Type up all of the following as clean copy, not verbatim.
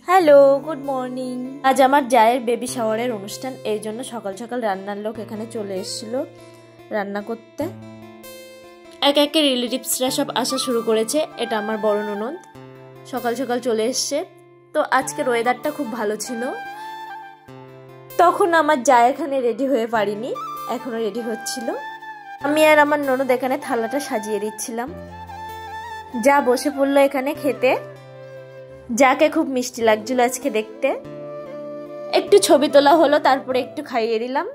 Hello, good morning. আজ আমার জায়ের বেবি শাওয়ারের অনুষ্ঠান, এই জন্য সকাল সকাল রান্নার লোক এখানে চলে এসেছিল রান্না করতে। এক একে রিলেটিভসরা সব আসা শুরু করেছে। এটা আমার বড় ননদ সকাল সকাল চলে এসছে। তো আজকের ওয়েদারটা খুব ভালো ছিল। তখন আমার জা এখানে রেডি হয়ে পারিনি, এখনো রেডি হচ্ছিল। আমি আর আমার ননদ এখানে থালাটা সাজিয়ে দিচ্ছিলাম। যা বসে পড়লো এখানে খেতে। যাকে খুব মিষ্টি লাগছিল আজকে দেখতে। একটু ছবি তোলা হলো, তারপরে একটু খাইয়ে দিলাম।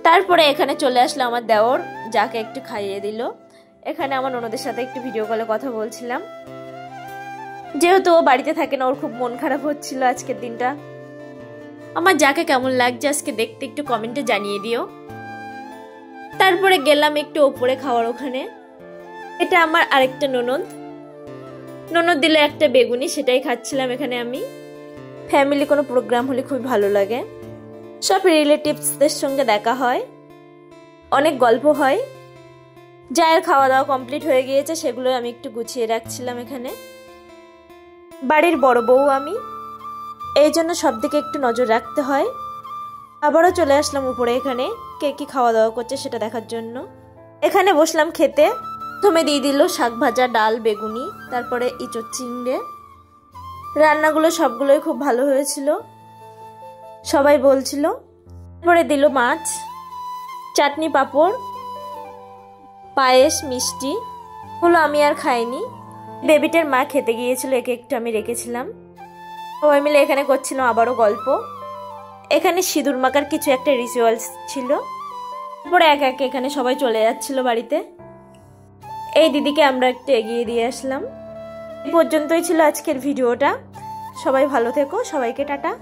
তারপরে এখানে চলে আসলো আমার দেওর, যাকে একটু খাইয়ে দিল। এখানে আমার ননদের সাথে একটু ভিডিও কলে কথা বলছিলাম, যেহেতু ও বাড়িতে থাকে না। ওর খুব মন খারাপ হচ্ছিল আজকের দিনটা। আমার যাকে কেমন লাগছে আজকে দেখতে একটু কমেন্টে জানিয়ে দিও। তারপরে গেলাম একটু ওপরে খাওয়ার ওখানে। এটা আমার আরেকটা ননদ দিলে একটা বেগুনি, সেটাই খাচ্ছিলাম এখানে আমি। ফ্যামিলি কোনো প্রোগ্রাম হলে খুব ভালো লাগে। সব রিলেটিভসদের সঙ্গে দেখা হয়, অনেক গল্প হয়। জায়ের খাওয়া দাওয়া কমপ্লিট হয়ে গিয়েছে, সেগুলো আমি একটু গুছিয়ে রাখছিলাম এখানে। বাড়ির বড় বউ আমি, এই জন্য সব দিকে একটু নজর রাখতে হয়। আবারও চলে আসলাম উপরে, এখানে কে কি খাওয়া দাওয়া করছে সেটা দেখার জন্য। এখানে বসলাম খেতে। প্রথমে দিয়ে দিল শাক ভাজা, ডাল, বেগুনি, তারপরে ইঁচড় চিংড়ে। রান্নাগুলো সবগুলোই খুব ভালো হয়েছিল, সবাই বলছিল। তারপরে দিল মাছ, চাটনি, পাঁপড়, পায়েস, মিষ্টি। হলো আমি আর খাইনি। বেবিটার মা খেতে গিয়েছিল, একে একটু আমি রেখেছিলাম। সবাই মিলে এখানে করছিলাম আবারও গল্প। এখানে সিঁদুর মাখার কিছু একটা রিচুয়ালস ছিল। তারপরে এক একে এখানে সবাই চলে যাচ্ছিল বাড়িতে। এই দিদিকে আমরা একটু এগিয়ে দিয়ে আসলাম। এই পর্যন্তই ছিল আজকের ভিডিওটা। সবাই ভালো থেকো, সবাইকে টাটা।